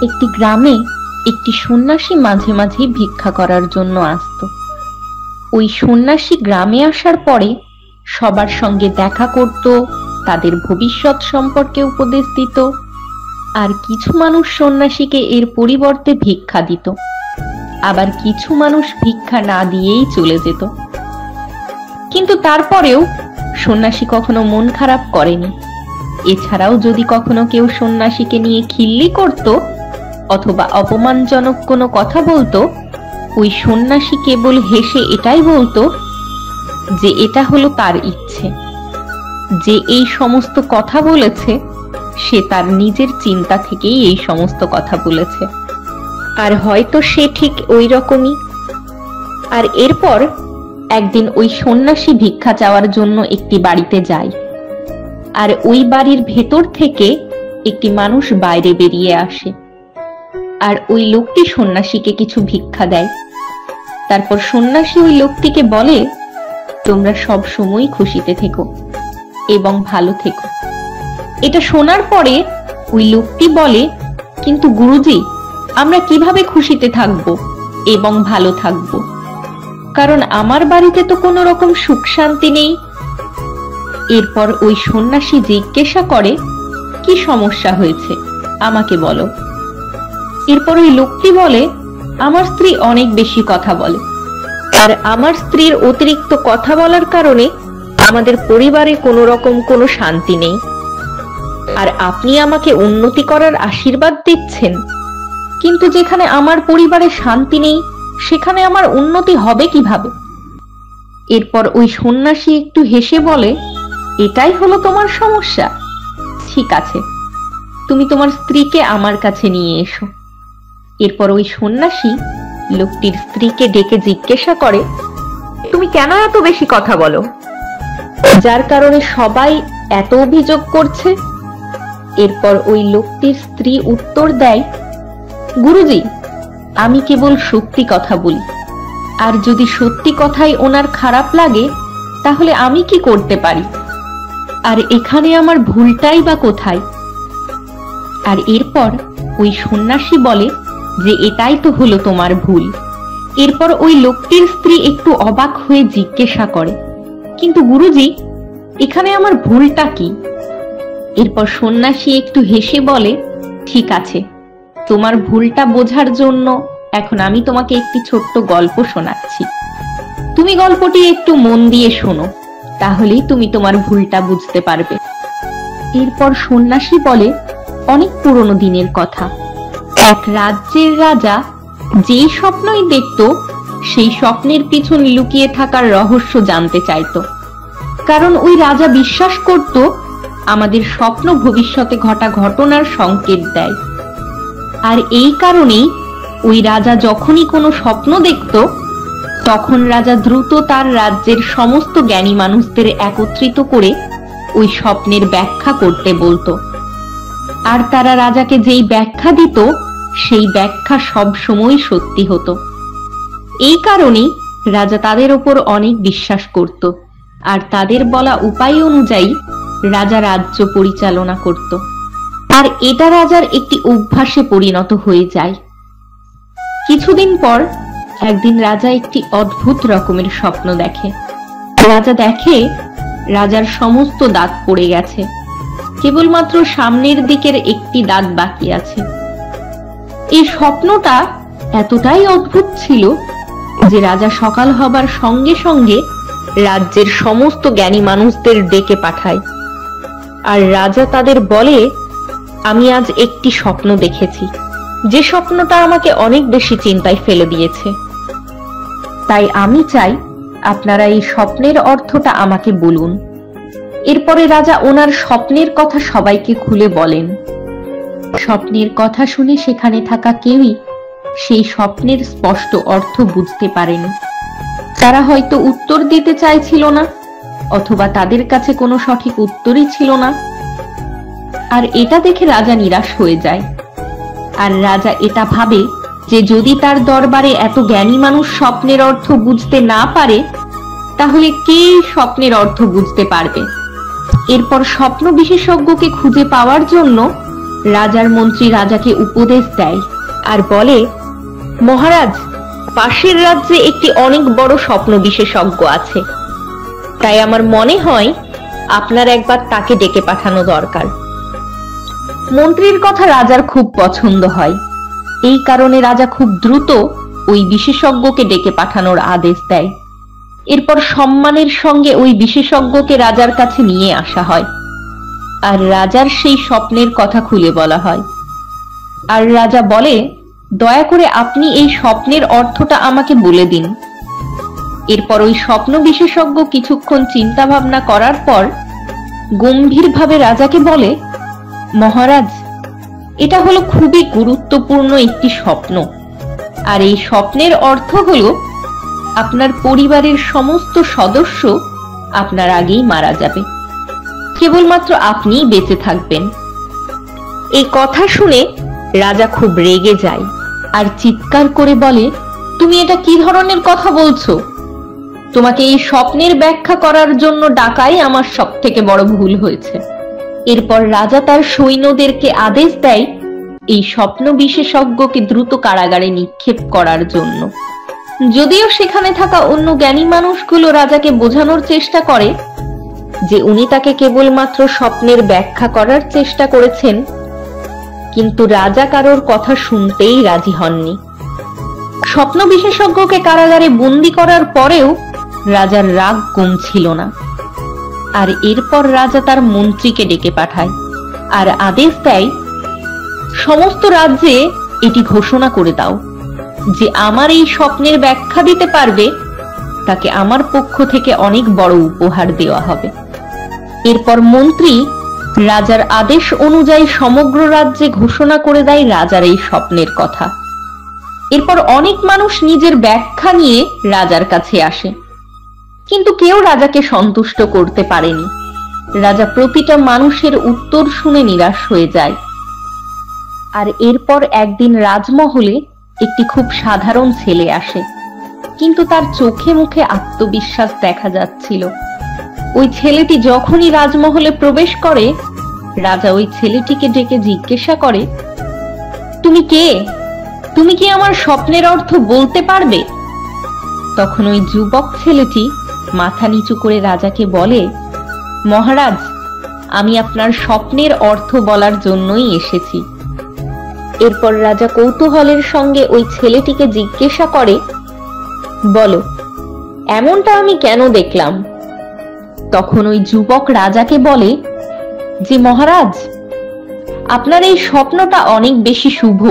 একটি গ্রামে একটি সন্ন্যাসী মাঝে মাঝে ভিক্ষা করার জন্য আসত। ওই সন্ন্যাসী গ্রামে আসার পরে সবার সঙ্গে দেখা করত, তাদের ভবিষ্যৎ সম্পর্কে উপদেশ দিত, আর কিছু মানুষ সন্ন্যাসীকে এর পরিবর্তে ভিক্ষা দিত, আবার কিছু মানুষ ভিক্ষা না দিয়েই চলে যেত। কিন্তু তারপরেও সন্ন্যাসী কখনো মন খারাপ করেনি। এছাড়াও যদি কখনো কেউ সন্ন্যাসীকে নিয়ে খিল্লি করত অথবা অপমানজনক কোনো কথা বলতো, ওই সন্ন্যাসী কেবল হেসে এটাই বলতো যে এটা হলো তার ইচ্ছে। যে এই সমস্ত কথা বলেছে সে তার নিজের চিন্তা থেকেই এই সমস্ত কথা বলেছে, আর হয়তো সে ঠিক ওই রকমই। আর এরপর একদিন ওই সন্ন্যাসী ভিক্ষা চাওয়ার জন্য একটি বাড়িতে যায়, আর ওই বাড়ির ভেতর থেকে একটি মানুষ বাইরে বেরিয়ে আসে, আর ওই লোকটি সন্ন্যাসীকে কিছু ভিক্ষা দেয়। তারপর সন্ন্যাসী ওই লোকটিকে বলে, তোমরা সব সময় খুশিতে থেকো এবং ভালো থেকো। এটা শোনার পরে ওই লোকটি বলে, কিন্তু গুরুজি, আমরা কিভাবে খুশিতে থাকবো এবং ভালো থাকবো? কারণ আমার বাড়িতে তো কোনো রকম সুখ শান্তি নেই। এরপর ওই সন্ন্যাসী জিজ্ঞাসা করে, কি সমস্যা হয়েছে আমাকে বলো। এরপর ওই লোকটি বলে, আমার স্ত্রী অনেক বেশি কথা বলে, আর আমার স্ত্রীর অতিরিক্ত কথা বলার কারণে আমাদের পরিবারে কোনো রকম কোনো শান্তি নেই। আর আপনি আমাকে উন্নতি করার আশীর্বাদ দিচ্ছেন, কিন্তু যেখানে আমার পরিবারে শান্তি নেই সেখানে আমার উন্নতি হবে কিভাবে? এরপর ওই সন্ন্যাসী একটু হেসে বলে, এটাই হলো তোমার সমস্যা? ঠিক আছে, তুমি তোমার স্ত্রীকে আমার কাছে নিয়ে এসো। এরপর ওই সন্ন্যাসী লোকটির স্ত্রীকে ডেকে জিজ্ঞাসা করে, তুমি কেন এত বেশি কথা বলো, যার কারণে সবাই এত অভিযোগ করছে? এরপর ওই লোকটির স্ত্রী উত্তর দেয়, গুরুজি, আমি কেবল সত্যি কথা বলি, আর যদি সত্যি কথাই ওনার খারাপ লাগে তাহলে আমি কি করতে পারি? আর এখানে আমার ভুলটাই বা কোথায়? আর এরপর ওই সন্ন্যাসী বলে যে এটাই তো হলো তোমার ভুল। এরপর ওই লোকটির স্ত্রী একটু অবাক হয়ে জিজ্ঞাসা করে, কিন্তু গুরুজি, এখানে আমার ভুলটা কি? এরপর সন্ন্যাসী একটু হেসে বলে, ঠিক আছে, তোমার ভুলটা বোঝার জন্য এখন আমি তোমাকে একটি ছোট্ট গল্প শোনাচ্ছি। তুমি গল্পটি একটু মন দিয়ে শোনো, তাহলেই তুমি তোমার ভুলটা বুঝতে পারবে। এরপর সন্ন্যাসী বলে, অনেক পুরনো দিনের কথা। এক রাজ্যের রাজা যেই স্বপ্নই দেখত সেই স্বপ্নের পিছনে লুকিয়ে থাকার রহস্য জানতে চাইতো, কারণ ওই রাজা বিশ্বাস করত আমাদের স্বপ্ন ভবিষ্যতে ঘটা ঘটনার সংকেত দেয়। আর এই কারণেই ওই রাজা যখনই কোনো স্বপ্ন দেখত তখন রাজা দ্রুত তার রাজ্যের সমস্ত জ্ঞানী মানুষদের একত্রিত করে ওই স্বপ্নের ব্যাখ্যা করতে বলতো, আর তারা রাজাকে যেই ব্যাখ্যা দিত সেই ব্যাখ্যা সব সময় সত্যি হতো। এই কারণেই রাজা তাদের ওপর অনেক বিশ্বাস করত, আর তাদের বলা উপায় অনুযায়ী রাজা রাজ্য পরিচালনা করত, আর এটা রাজার একটি অভ্যাসে পরিণত হয়ে যায়। কিছুদিন পর একদিন রাজা একটি অদ্ভুত রকমের স্বপ্ন দেখে। রাজা দেখে রাজার সমস্ত দাঁত পড়ে গেছে, কেবলমাত্র সামনের দিকের একটি দাঁত বাকি আছে। এই স্বপ্নটা এতটাই অদ্ভুত ছিল যে রাজা সকাল হবার সঙ্গে সঙ্গে রাজ্যের সমস্ত জ্ঞানী মানুষদের ডেকে পাঠায়, আর রাজা তাদের বলে, আমি আজ একটি স্বপ্ন দেখেছি, যে স্বপ্নটা আমাকে অনেক বেশি চিন্তায় ফেলে দিয়েছে। তাই আমি চাই আপনারা এই স্বপ্নের অর্থটা আমাকে বলুন। এরপরে রাজা ওনার স্বপ্নের কথা সবাইকে খুলে বলেন। স্বপ্নের কথা শুনে সেখানে থাকা কেউই সেই স্বপ্নের স্পষ্ট অর্থ বুঝতে পারেনি। তারা হয়তো উত্তর দিতে চাইছিল না, অথবা তাদের কাছে কোনো সঠিক উত্তরই ছিল না। আর এটা দেখে রাজা নিরাশ হয়ে যায়, আর রাজা এটা ভাবে যে যদি তার দরবারে এত জ্ঞানী মানুষ স্বপ্নের অর্থ বুঝতে না পারে তাহলে কে স্বপ্নের অর্থ বুঝতে পারবে। এরপর স্বপ্ন বিশেষজ্ঞকে খুঁজে পাওয়ার জন্য রাজার মন্ত্রী রাজাকে উপদেশ দেয় আর বলে, মহারাজ, পাশের রাজ্যে একটি অনেক বড় স্বপ্ন বিশেষজ্ঞ আছে, তাই আমার মনে হয় আপনার একবার তাকে ডেকে পাঠানো দরকার। মন্ত্রীর কথা রাজার খুব পছন্দ হয়, এই কারণে রাজা খুব দ্রুত ওই বিশেষজ্ঞকে ডেকে পাঠানোর আদেশ দেয়। এরপর সম্মানের সঙ্গে ওই বিশেষজ্ঞকে রাজার কাছে নিয়ে আসা হয় আর রাজার সেই স্বপ্নের কথা খুলে বলা হয়। আর রাজা বলে, দয়া করে আপনি এই স্বপ্নের অর্থটা আমাকে বলে দিন। এরপর ওই স্বপ্ন বিশেষজ্ঞ কিছুক্ষণ চিন্তা ভাবনা করার পর গম্ভীরভাবে রাজাকে বলে, মহারাজ, এটা হলো খুবই গুরুত্বপূর্ণ একটি স্বপ্ন, আর এই স্বপ্নের অর্থ হলো আপনার পরিবারের সমস্ত সদস্য আপনার আগেই মারা যাবে, কেবলমাত্র আপনিই বেঁচে থাকবেন। এই কথা শুনে রাজা খুব রেগে যায় আর চিৎকার করে বলে, তুমি এটা কি ধরনের কথা বলছো? তোমাকে এই স্বপ্নের ব্যাখ্যা করার জন্য ডাকাই আমার সবথেকে বড় ভুল হয়েছে। এরপর রাজা তার সৈন্যদেরকে আদেশ দেয় এই স্বপ্ন বিশেষজ্ঞকে দ্রুত কারাগারে নিক্ষেপ করার জন্য। যদিও সেখানে থাকা অন্য জ্ঞানী মানুষগুলো রাজাকে বোঝানোর চেষ্টা করে যে উনি তাকে কেবলমাত্র স্বপ্নের ব্যাখ্যা করার চেষ্টা করেছেন, কিন্তু রাজা কারোর কথা শুনতেই রাজি হননি। স্বপ্ন বিশেষজ্ঞকে কারাগারে বন্দি করার পরেও রাজার রাগ কমছিল না। আর এরপর রাজা তার মন্ত্রীকে ডেকে পাঠায় আর আদেশ দেয়, সমস্ত রাজ্যে এটি ঘোষণা করে দাও যে আমার এই স্বপ্নের ব্যাখ্যা দিতে পারবে তাকে আমার পক্ষ থেকে অনেক বড় উপহার দেওয়া হবে। এরপর মন্ত্রী রাজার আদেশ অনুযায়ী সমগ্র রাজ্যে ঘোষণা করে দেয় রাজার এই স্বপ্নের কথা। এরপর অনেক মানুষ নিজের ব্যাখ্যা নিয়ে রাজার কাছে আসে, কিন্তু কেউ রাজাকে সন্তুষ্ট করতে পারেনি। রাজা প্রতিটা মানুষের উত্তর শুনে নিরাশ হয়ে যায়। আর এরপর একদিন রাজমহলে একটি খুব সাধারণ ছেলে আসে, কিন্তু তার চোখে মুখে আত্মবিশ্বাস দেখা যাচ্ছিল। ওই ছেলেটি যখনই রাজমহলে প্রবেশ করে, রাজা ওই ছেলেটিকে ডেকে জিজ্ঞাসা করে, তুমি কে? তুমি কি আমার স্বপ্নের অর্থ বলতে পারবে? তখন ওই যুবক ছেলেটি মাথা নিচু করে রাজাকে বলে, মহারাজ, আমি আপনার স্বপ্নের অর্থ বলার জন্যই এসেছি। এরপর রাজা কৌতূহলের সঙ্গে ওই ছেলেটিকে জিজ্ঞাসা করে, বলো, এমনটা আমি কেন দেখলাম? তখন ওই যুবক রাজাকে বলে যে, মহারাজ, আপনার এই স্বপ্নটা অনেক বেশি শুভ।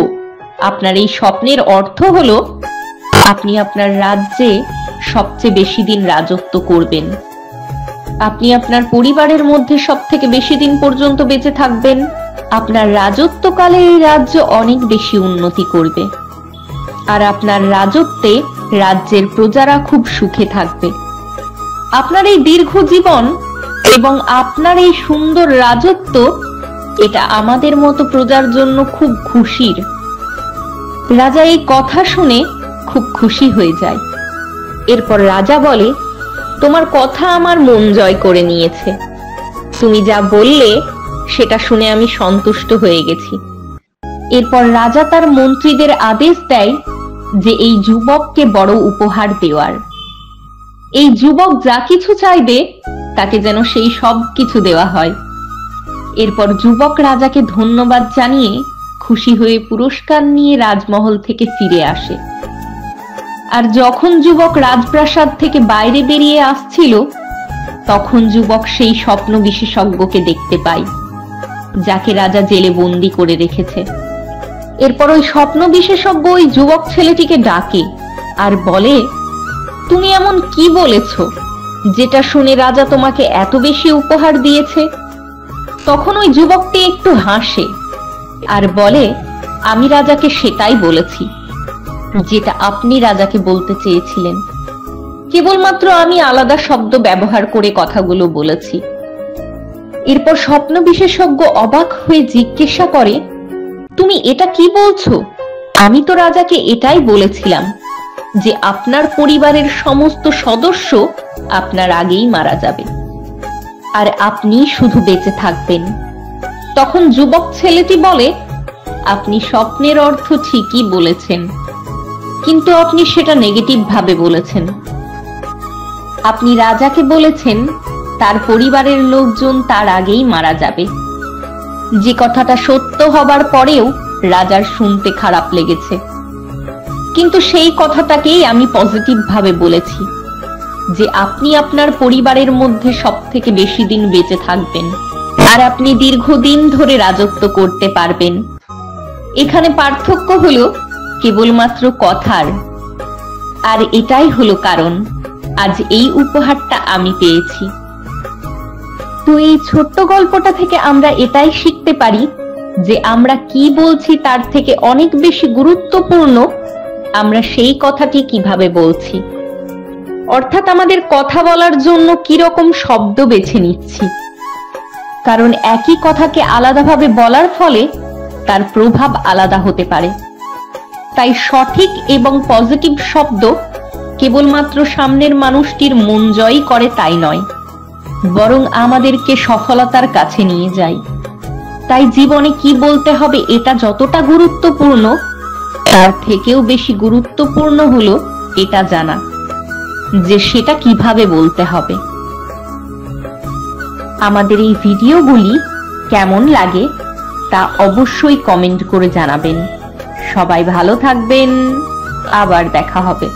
আপনার এই স্বপ্নের অর্থ হলো আপনি আপনার রাজ্যে সবচেয়ে বেশি দিন রাজত্ব করবেন, আপনি আপনার পরিবারের মধ্যে সবথেকে বেশি দিন পর্যন্ত বেঁচে থাকবেন, আপনার রাজত্বকালে এই রাজ্য অনেক বেশি উন্নতি করবে, আর আপনার রাজত্বে রাজ্যের প্রজারা খুব সুখে থাকবে। আপনার এই দীর্ঘ জীবন এবং আপনার এই সুন্দর রাজত্ব, এটা আমাদের মতো প্রজার জন্য খুব খুশির। রাজা এই কথা শুনে খুব খুশি হয়ে যায়। এরপর রাজা বলে, তোমার কথা আমার মন জয় করে নিয়েছে। তুমি যা বললে সেটা শুনে আমি সন্তুষ্ট হয়ে গেছি। এরপর রাজা তার মন্ত্রীদের আদেশ দেয় যে এই যুবককে বড় উপহার দেওয়ার। এই যুবক যা কিছু চাইবে তাকে যেন সেই সব কিছু দেওয়া হয়। এরপর যুবক রাজাকে ধন্যবাদ জানিয়ে খুশি হয়ে পুরস্কার নিয়ে রাজমহল থেকে ফিরে আসে। আর যখন যুবক রাজপ্রাসাদ থেকে বাইরে বেরিয়ে আসছিল, তখন যুবক সেই স্বপ্ন বিশেষজ্ঞকে দেখতে পায়, যাকে রাজা জেলে বন্দি করে রেখেছে। এরপর ওই স্বপ্ন বিশেষজ্ঞ ওই যুবক ছেলেটিকে ডাকে আর বলে, তুমি এমন কি বলেছ যেটা শুনে রাজা তোমাকে এত বেশি উপহার দিয়েছে? তখন ওই যুবকটি একটু হাসে আর বলে, আমি রাজাকে সেটাই বলেছি যেটা আপনি রাজাকে বলতে চেয়েছিলেন, কেবলমাত্র আমি আলাদা শব্দ ব্যবহার করে কথাগুলো বলেছি। এরপর স্বপ্ন বিশেষজ্ঞ অবাক হয়ে জিজ্ঞাসা করে, তুমি এটা কি বলছো? আমি তো রাজাকে এটাই বলেছিলাম যে আপনার পরিবারের সমস্ত সদস্য আপনার আগেই মারা যাবে আর আপনি শুধু বেঁচে থাকবেন। তখন যুবক ছেলেটি বলে, আপনি স্বপ্নের অর্থ ঠিকই বলেছেন, কিন্তু আপনি সেটা নেগেটিভ ভাবে বলেছেন। আপনি রাজাকে বলেছেন তার পরিবারের লোকজন তার আগেই মারা যাবে, যে কথাটা সত্য হবার পরেও রাজার শুনতে খারাপ লেগেছে। কিন্তু সেই কথাটাকেই আমি পজিটিভ ভাবে বলেছি, যে আপনি আপনার পরিবারের মধ্যে সবথেকে বেশি দিন বেঁচে থাকবেন আর আপনি দীর্ঘদিন ধরে রাজত্ব করতে পারবেন। এখানে পার্থক্য হলো কেবলমাত্র কথার। আর এটাই হলো কারণ আজ এই উপহারটা আমি পেয়েছি। তো এই ছোট্ট গল্পটা থেকে আমরা এটাই শিখতে পারি যে আমরা কি বলছি তার থেকে অনেক বেশি গুরুত্বপূর্ণ আমরা সেই কথাটি কিভাবে বলছি, অর্থাৎ আমাদের কথা বলার জন্য কি রকম শব্দ বেছে নিচ্ছি। কারণ একই কথাকে আলাদাভাবে বলার ফলে তার প্রভাব আলাদা হতে পারে। তাই সঠিক এবং পজিটিভ শব্দ কেবলমাত্র সামনের মানুষটির মন জয় করে তাই নয়, বরং আমাদেরকে সফলতার কাছে নিয়ে যায়। তাই জীবনে কি বলতে হবে এটা যতটা গুরুত্বপূর্ণ, তার থেকেও বেশি গুরুত্বপূর্ণ হলো এটা জানা যে সেটা কিভাবে বলতে হবে। আমাদের এই ভিডিওগুলি কেমন লাগে তা অবশ্যই কমেন্ট করে জানাবেন। সবাই ভালো থাকবেন, আবার দেখা হবে।